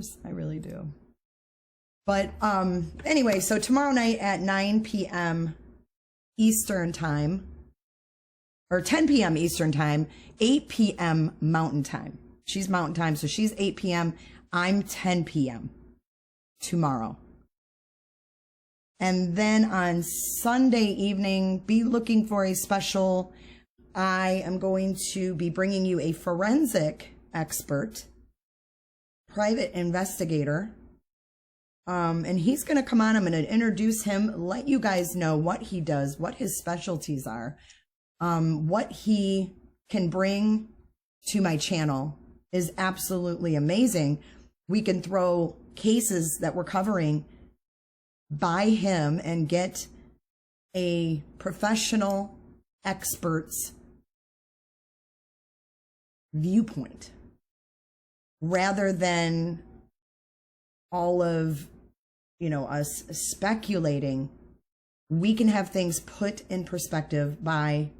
hours. I really do. But anyway, so tomorrow night at 9 p.m. Eastern time, or 10 p.m. Eastern time, 8 p.m. Mountain time. She's Mountain time, so she's 8 p.m. I'm 10 p.m. tomorrow. And then on Sunday evening, be looking for a special. I am going to be bringing you a forensic expert, private investigator. And he's going to come on. I'm going to introduce him, let you guys know what he does, what his specialties are, what he can bring to my channel is absolutely amazing. We can throw cases that we're covering by him and get a professional expert's viewpoint rather than all of, us speculating. We can have things put in perspective by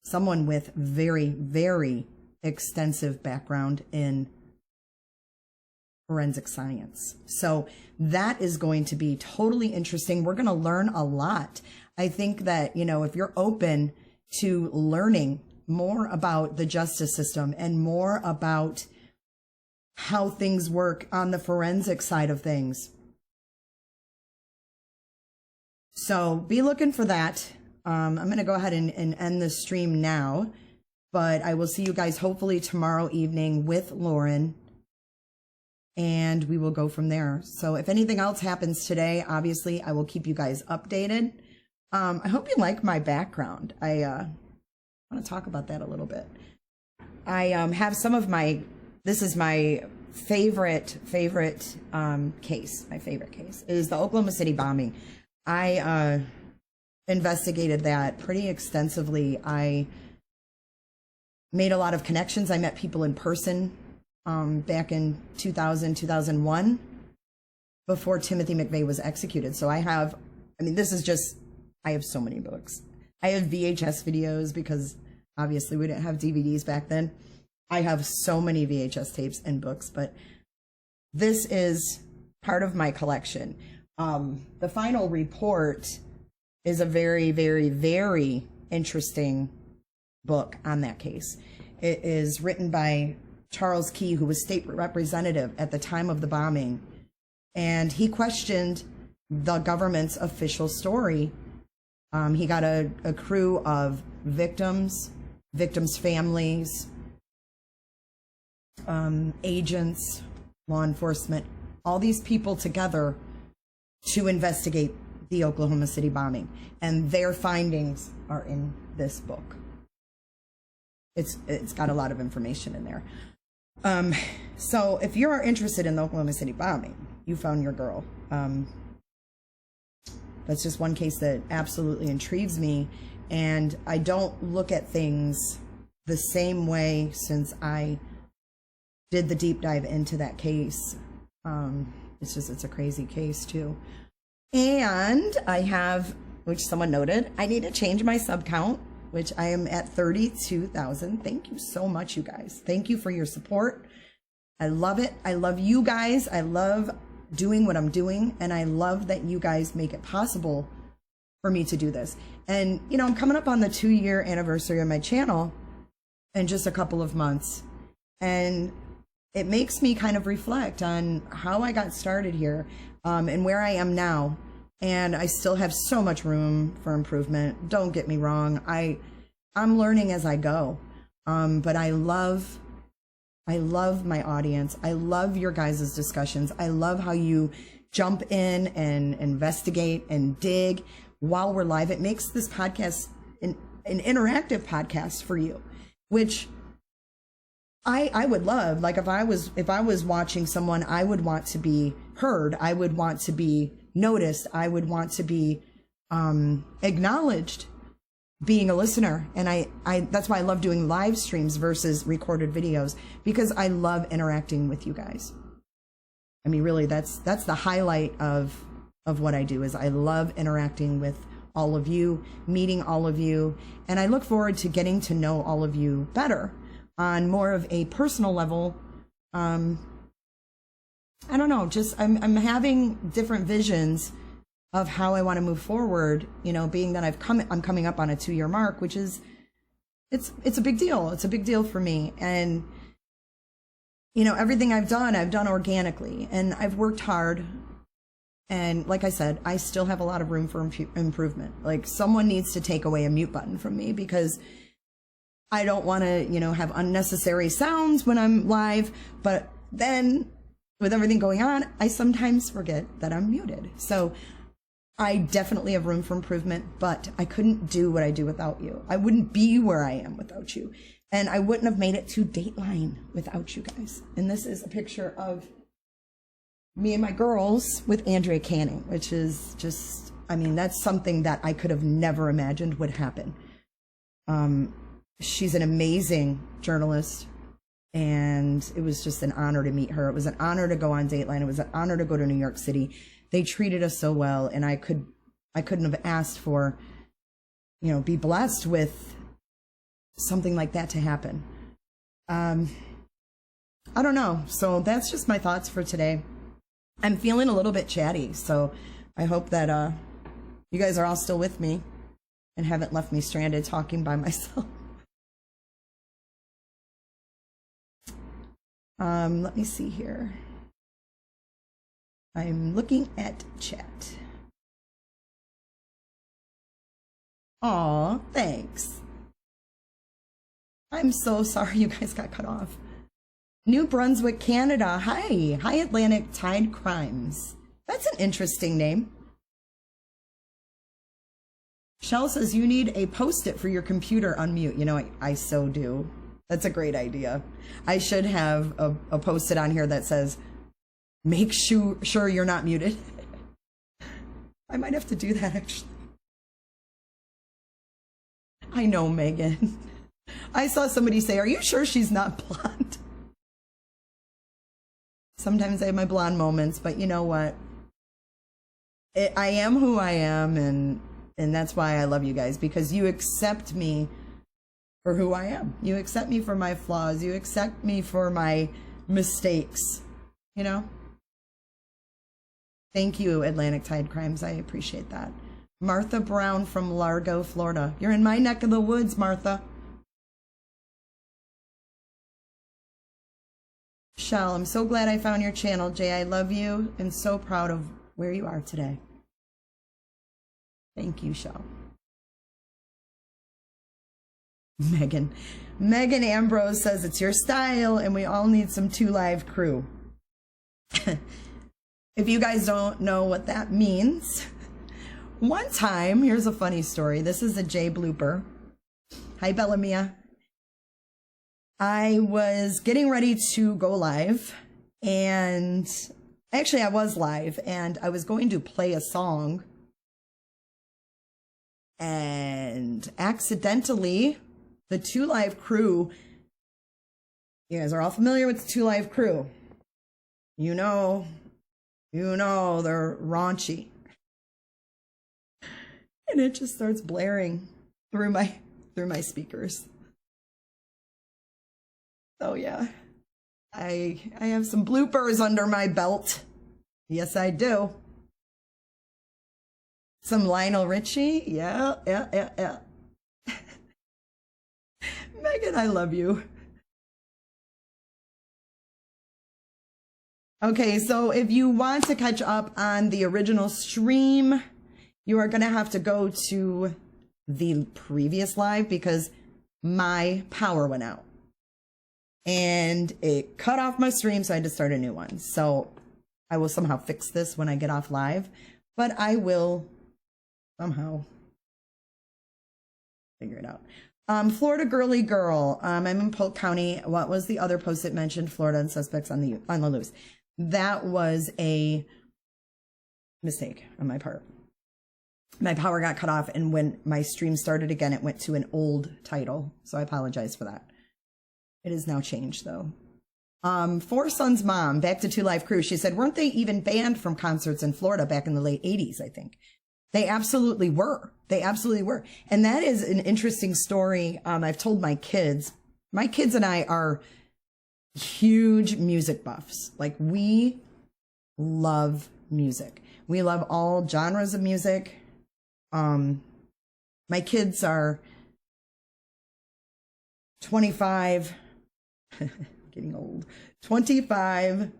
someone with very, very extensive background in forensic science. So that is going to be totally interesting. We're going to learn a lot. I think that, if you're open to learning more about the justice system and more about how things work on the forensic side of things. So be looking for that. I'm going to go ahead and end the stream now, but I will see you guys hopefully tomorrow evening with Lauren, and we will go from there. So if anything else happens today, obviously I will keep you guys updated. I hope you like my background. I want to talk about that a little bit. I have some of this is my favorite case. My favorite case is the Oklahoma City bombing. I investigated that pretty extensively. I made a lot of connections. I met people in person back in 2001 before Timothy McVeigh was executed. So I have so many books. I have VHS videos because obviously we didn't have DVDs back then. I have so many VHS tapes and books, but this is part of my collection. The final report is a very, very, very interesting book on that case. It is written by Charles Key, who was state representative at the time of the bombing, and he questioned the government's official story. He got a crew of victims' families, agents, law enforcement, all these people together to investigate the Oklahoma City bombing. And their findings are in this book. It's got a lot of information in there. So if you're interested in the Oklahoma City bombing, you found your girl. That's just one case that absolutely intrigues me. And I don't look at things the same way since I did the deep dive into that case. It's a crazy case too. And I have, which someone noted, I need to change my sub count, which I am at 32,000. Thank you so much, you guys. Thank you for your support. I love it. I love you guys. I love doing what I'm doing. And I love that you guys make it possible for me to do this. And, I'm coming up on the 2-year anniversary of my channel in just a couple of months. And it makes me kind of reflect on how I got started here and where I am now. And I still have so much room for improvement. Don't get me wrong. I'm learning as I go. But I love my audience. I love your guys' discussions. I love how you jump in and investigate and dig while we're live. It makes this podcast an interactive podcast for you, which I would love. Like if I was watching someone, I would want to be heard. I would want to be noticed. I would want to be acknowledged being a listener. And I that's why I love doing live streams versus recorded videos, because I love interacting with you guys. I mean, really, that's the highlight of what I do, is I love interacting with all of you, meeting all of you, and I look forward to getting to know all of you better on more of a personal level I don't know, just I'm having different visions of how I want to move forward, you know, being that I'm coming up on a 2-year mark, which is, it's a big deal. It's a big deal for me. And, you know, everything I've done organically, and I've worked hard. And like I said, I still have a lot of room for improvement. Like, someone needs to take away a mute button from me, because I don't want to, you know, have unnecessary sounds when I'm live. But then with everything going on, I sometimes forget that I'm muted. So I definitely have room for improvement, but I couldn't do what I do without you. I wouldn't be where I am without you. And I wouldn't have made it to Dateline without you guys. And this is a picture of me and my girls with Andrea Canning, which is just, I mean, that's something that I could have never imagined would happen. She's an amazing journalist, and it was just an honor to meet her. It was an honor to go on Dateline. It was an honor to go to New York City. They treated us so well, and I couldn't have asked for, you know, be blessed with something like that to happen. I don't know. So that's just my thoughts for today. I'm feeling a little bit chatty, so I hope that you guys are all still with me and haven't left me stranded talking by myself. Let me see here. I'm looking at chat. Aw, thanks. I'm so sorry you guys got cut off. New Brunswick, Canada. Hi. Hi, Atlantic Tide Crimes. That's an interesting name. Shell says you need a Post-it for your computer unmute. You know, I so do. That's a great idea. I should have a Post-it on here that says, make sure you're not muted. I might have to do that, actually. I know, Megan. I saw somebody say, are you sure she's not blonde? Sometimes I have my blonde moments, but you know what? I am who I am, and that's why I love you guys, because you accept me for who I am. You accept me for my flaws. You accept me for my mistakes, you know? Thank you, Atlantic Tide Crimes. I appreciate that. Martha Brown from Largo, Florida. You're in my neck of the woods, Martha. Shell, I'm so glad I found your channel, Jay. I love you and so proud of where you are today. Thank you, Shell. Megan Ambrose says it's your style and we all need some 2 Live crew. If you guys don't know what that means, one time, here's a funny story. This is a Jay blooper. Hi, Bellamia. I was getting ready to go live, and actually I was live, and I was going to play a song, and accidentally, the 2 Live crew, you guys are all familiar with the 2 Live crew. You know, they're raunchy. And it just starts blaring through my speakers. So yeah, I have some bloopers under my belt. Yes, I do. Some Lionel Richie. Yeah. Megan, I love you. Okay, so if you want to catch up on the original stream, you are going to have to go to the previous live because my power went out. And it cut off my stream, so I had to start a new one. So I will somehow fix this when I get off live, but I will somehow figure it out. Florida Girly Girl. I'm in Polk County. What was the other post that mentioned Florida and suspects on the loose? That was a mistake on my part. My power got cut off, and when my stream started again, it went to an old title. So I apologize for that. It is now changed, though. Four Sons' mom, back to 2 Live Crew. She said, weren't they even banned from concerts in Florida back in the late 80s, I think? They absolutely were. They absolutely were. And that is an interesting story. I've told my kids. My kids and I are huge music buffs. Like, we love music. We love all genres of music. My kids are 25, getting old, 25,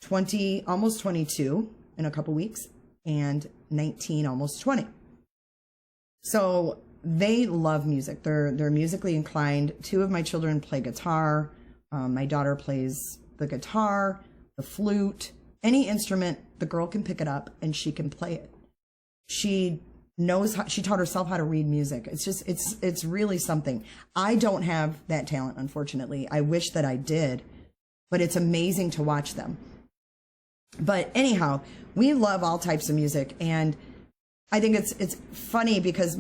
20, almost 22 in a couple weeks, and 19, almost 20. So they love music. They're musically inclined. Two of my children play guitar. My daughter plays the guitar, the flute, any instrument. The girl can pick it up and she can play it. She taught herself how to read music. It's really something. I don't have that talent, unfortunately. I wish that I did, but it's amazing to watch them. But anyhow, we love all types of music, and I think it's funny because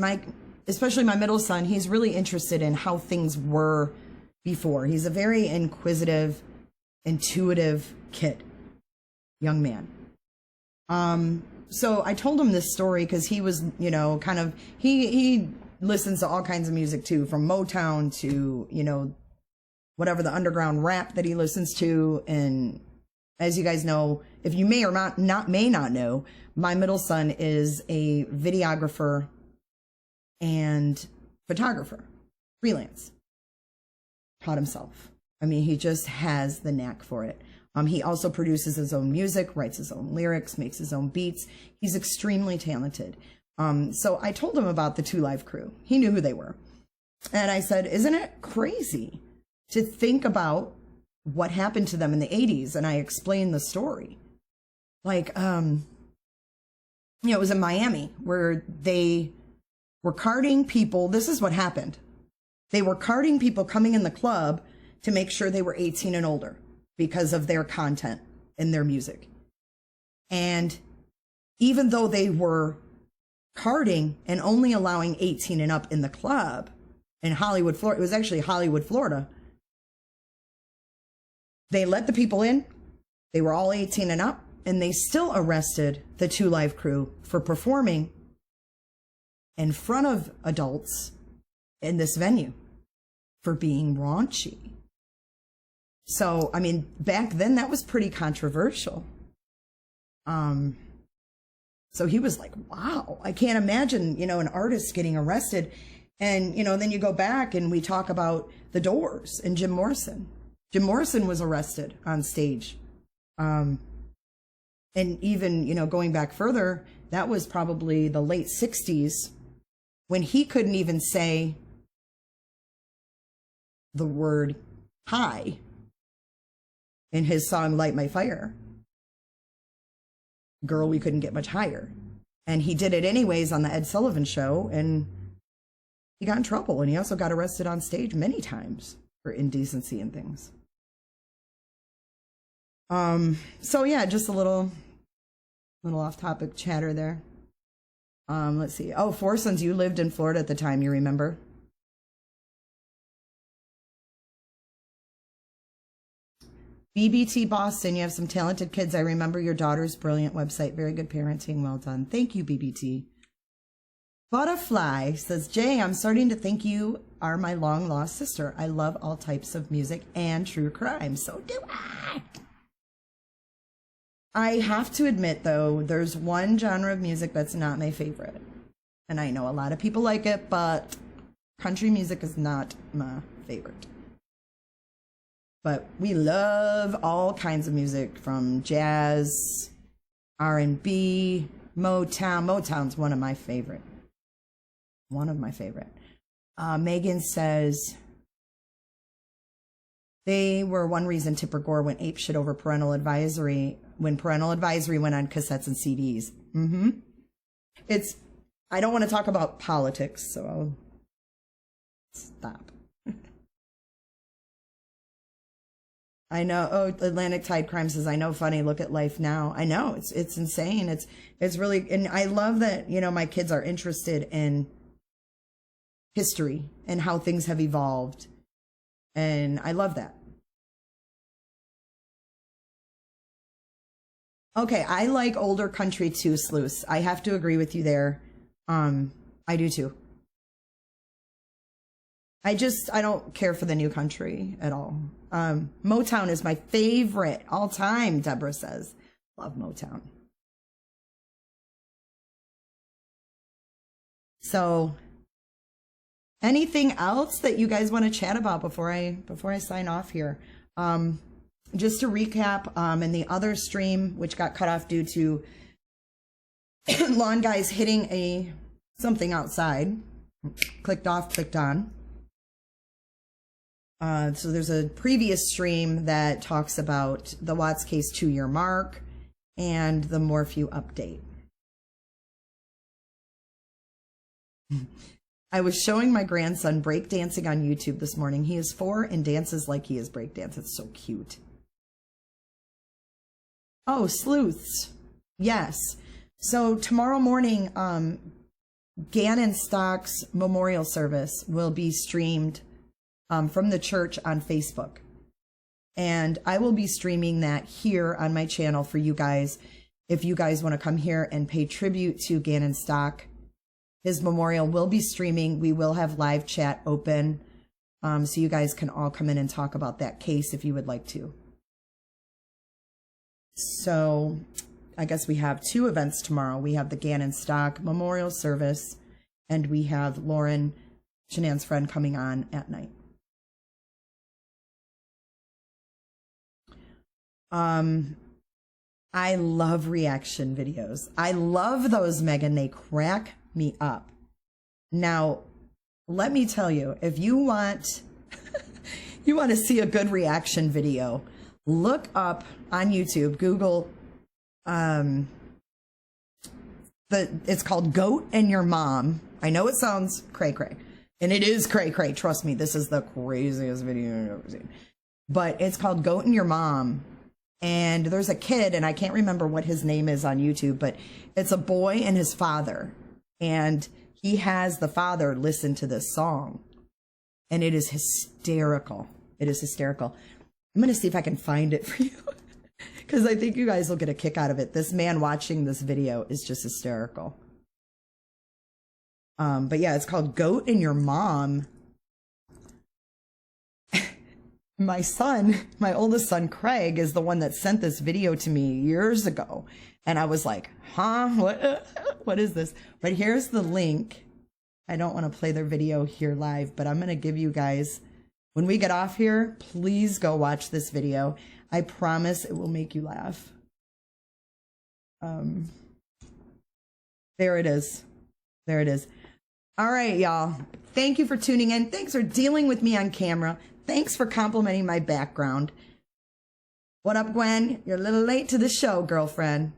especially my middle son, he's really interested in how things were before. He's a very inquisitive, intuitive young man. So I told him this story because he was, he listens to all kinds of music too, from Motown to, whatever the underground rap that he listens to. And as you guys know, if you may not know, my middle son is a videographer and photographer, freelance, taught himself. I mean, he just has the knack for it. He also produces his own music, writes his own lyrics, makes his own beats. He's extremely talented. So I told him about the Two Live Crew. He knew who they were. And I said, isn't it crazy to think about what happened to them in the 80s? And I explained the story. Like, it was in Miami where they were carding people. This is what happened. They were carding people coming in the club to make sure they were 18 and older, because of their content and their music. And even though they were carding and only allowing 18 and up in the club in Hollywood, Florida, it was actually Hollywood, Florida, they let the people in. They were all 18 and up, and they still arrested the Two Live Crew for performing in front of adults in this venue for being raunchy. So, I mean, back then that was pretty controversial. So he was like, wow, I can't imagine, an artist getting arrested. And, then you go back and we talk about The Doors and Jim Morrison. Jim Morrison was arrested on stage. And even, going back further, that was probably the late 60s when he couldn't even say the word hi in his song Light My Fire. Girl, we couldn't get much higher. And he did it anyways on the Ed Sullivan Show, and he got in trouble. And he also got arrested on stage many times for indecency and things. So yeah, just a little off-topic chatter there. Let's see. Oh, Four Sons, you lived in Florida at the time, you remember? BBT Boston, you have some talented kids. I remember your daughter's brilliant website. Very good parenting. Well done. Thank you, BBT. Butterfly says, Jay, I'm starting to think you are my long-lost sister. I love all types of music and true crime. So do I. I have to admit, though, there's one genre of music that's not my favorite. And I know a lot of people like it, but country music is not my favorite. But we love all kinds of music, from jazz, R&B, Motown. Motown's one of my favorite. Megan says, they were one reason Tipper Gore went apeshit over parental advisory when parental advisory went on cassettes and CDs. I don't want to talk about politics, so I'll stop. I know. Oh, Atlantic Tide Crime says, I know, funny. Look at life now. I know. It's insane. It's really, and I love that, my kids are interested in history and how things have evolved. And I love that. Okay. I like older country too, Sluice. I have to agree with you there. I do too. I don't care for the new country at all. Motown is my favorite all time, Deborah says. Love Motown. So anything else that you guys want to chat about before I sign off here? Just to recap, in the other stream, which got cut off due to lawn guys hitting something outside, clicked off, clicked on. So there's a previous stream that talks about the Watts case 2-year mark and the MORPHEW update. I was showing my grandson breakdancing on YouTube this morning. He is 4 and dances like he is breakdance. It's so cute. Oh, sleuths. Yes. So tomorrow morning, Gannon Stock's memorial service will be streamed from the church on Facebook. And I will be streaming that here on my channel for you guys. If you guys want to come here and pay tribute to Gannon Stock, his memorial will be streaming. We will have live chat open, so you guys can all come in and talk about that case if you would like to. So I guess we have 2 events tomorrow. We have the Gannon Stock memorial service, and we have Lauren, Shanann's friend, coming on at night. I love reaction videos. I love those, Megan. They crack me up. Now, let me tell you, if you want to see a good reaction video, look up on YouTube, Google, it's called Goat and Your Mom. I know it sounds cray-cray, and it is cray-cray. Trust me, this is the craziest video I've ever seen. But it's called Goat and Your Mom. And there's a kid, and I can't remember what his name is on YouTube, but it's a boy and his father. And he has the father listen to this song. And it is hysterical. It is hysterical. I'm going to see if I can find it for you, because I think you guys will get a kick out of it. This man watching this video is just hysterical. But yeah, it's called Goat and Your Mom. My son, my oldest son, Craig, is the one that sent this video to me years ago. And I was like, huh? What is this? But here's the link. I don't want to play their video here live, but I'm going to give you guys, when we get off here, please go watch this video. I promise it will make you laugh. There it is. There it is. All right, y'all. Thank you for tuning in. Thanks for dealing with me on camera. Thanks for complimenting my background. What up, Gwen? You're a little late to the show, girlfriend.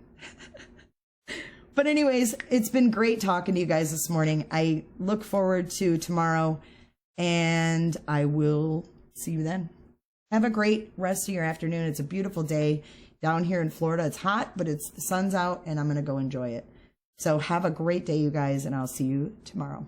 But anyways, it's been great talking to you guys this morning. I look forward to tomorrow, and I will see you then. Have a great rest of your afternoon. It's a beautiful day down here in Florida. It's hot, but the sun's out, and I'm going to go enjoy it. So have a great day, you guys, and I'll see you tomorrow.